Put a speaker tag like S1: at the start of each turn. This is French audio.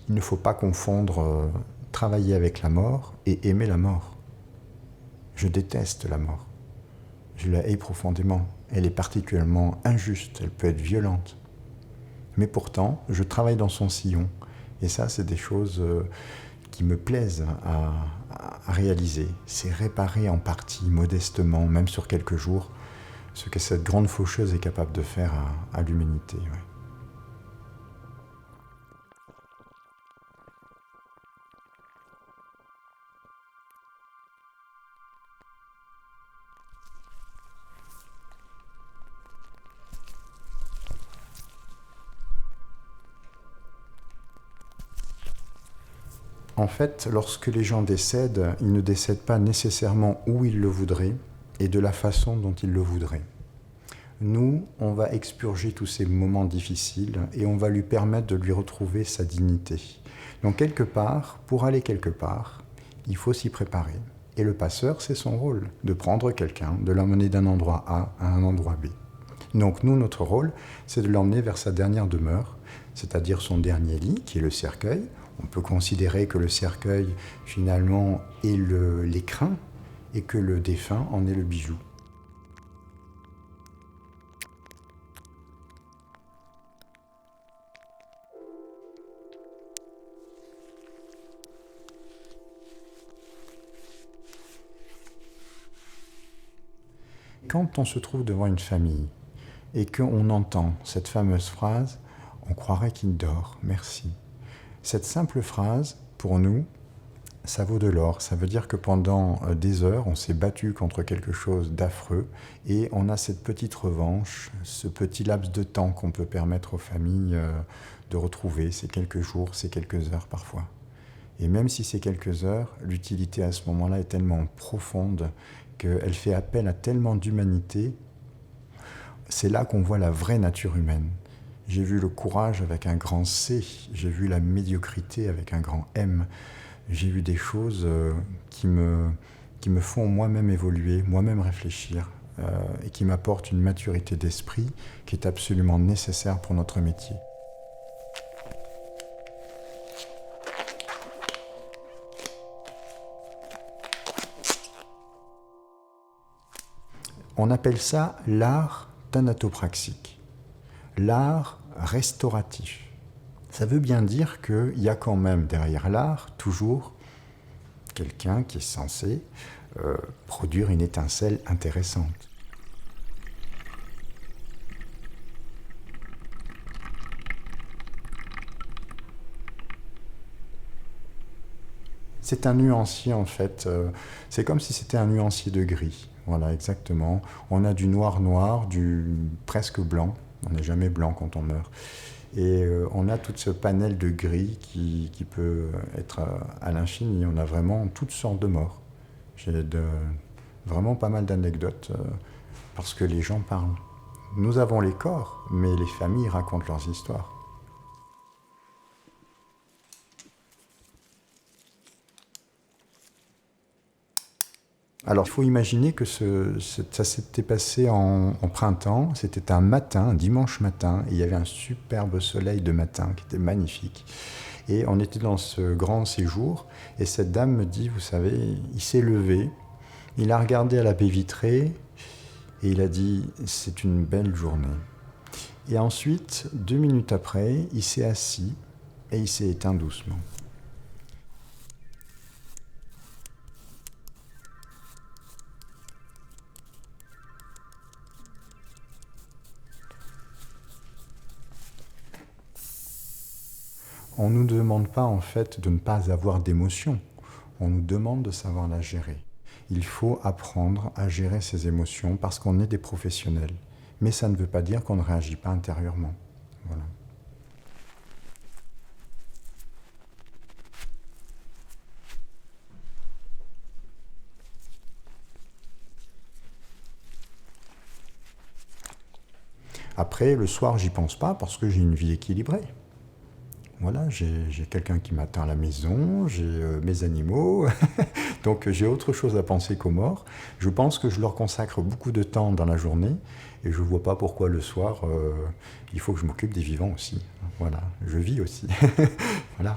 S1: Il ne faut pas confondre travailler avec la mort et aimer la mort. Je déteste la mort. Je la hais profondément. Elle est particulièrement injuste, elle peut être violente. Mais pourtant, je travaille dans son sillon. Et ça, c'est des choses qui me plaisent à réaliser. C'est réparer en partie, modestement, même sur quelques jours, ce que cette grande faucheuse est capable de faire à l'humanité. Ouais. En fait, lorsque les gens décèdent, ils ne décèdent pas nécessairement où ils le voudraient et de la façon dont ils le voudraient. Nous, on va expurger tous ces moments difficiles et on va lui permettre de lui retrouver sa dignité. Donc quelque part, pour aller quelque part, il faut s'y préparer. Et le passeur, c'est son rôle, de prendre quelqu'un, de l'emmener d'un endroit A à un endroit B. Donc nous, notre rôle, c'est de l'emmener vers sa dernière demeure, c'est-à-dire son dernier lit, qui est le cercueil. On peut considérer que le cercueil, finalement, est l'écrin et que le défunt en est le bijou. Quand on se trouve devant une famille et qu'on entend cette fameuse phrase « On croirait qu'il dort, merci ». Cette simple phrase, pour nous, ça vaut de l'or. Ça veut dire que pendant des heures, on s'est battu contre quelque chose d'affreux et on a cette petite revanche, ce petit laps de temps qu'on peut permettre aux familles de retrouver, ces quelques jours, ces quelques heures parfois. Et même si c'est quelques heures, l'utilité à ce moment-là est tellement profonde qu'elle fait appel à tellement d'humanité. C'est là qu'on voit la vraie nature humaine. J'ai vu le courage avec un grand C, j'ai vu la médiocrité avec un grand M. J'ai vu des choses qui me font moi-même évoluer, moi-même réfléchir, et qui m'apportent une maturité d'esprit qui est absolument nécessaire pour notre métier. On appelle ça l'art thanatopraxique, l'art restauratif. Ça veut bien dire qu'il y a quand même derrière l'art toujours quelqu'un qui est censé produire une étincelle intéressante. C'est un nuancier en fait, c'est comme si c'était un nuancier de gris. Voilà, exactement. On a du noir, du presque blanc. On n'est jamais blanc quand on meurt. Et on a tout ce panel de gris qui peut être à l'infini. On a vraiment toutes sortes de morts. J'ai vraiment pas mal d'anecdotes parce que les gens parlent. Nous avons les corps, mais les familles racontent leurs histoires. Alors, il faut imaginer que ça s'était passé en printemps. C'était un matin, un dimanche matin, et il y avait un superbe soleil de matin qui était magnifique. Et on était dans ce grand séjour, et cette dame me dit, vous savez, il s'est levé, il a regardé à la baie vitrée, et il a dit, c'est une belle journée. Et ensuite, 2 minutes après, il s'est assis, et il s'est éteint doucement. On ne nous demande pas en fait de ne pas avoir d'émotions, on nous demande de savoir la gérer. Il faut apprendre à gérer ses émotions parce qu'on est des professionnels. Mais ça ne veut pas dire qu'on ne réagit pas intérieurement. Voilà. Après, le soir, j'y pense pas parce que j'ai une vie équilibrée. Voilà, j'ai quelqu'un qui m'attend à la maison, j'ai mes animaux, donc j'ai autre chose à penser qu'aux morts. Je pense que je leur consacre beaucoup de temps dans la journée et je ne vois pas pourquoi le soir, il faut que je m'occupe des vivants aussi. Voilà, je vis aussi. Voilà.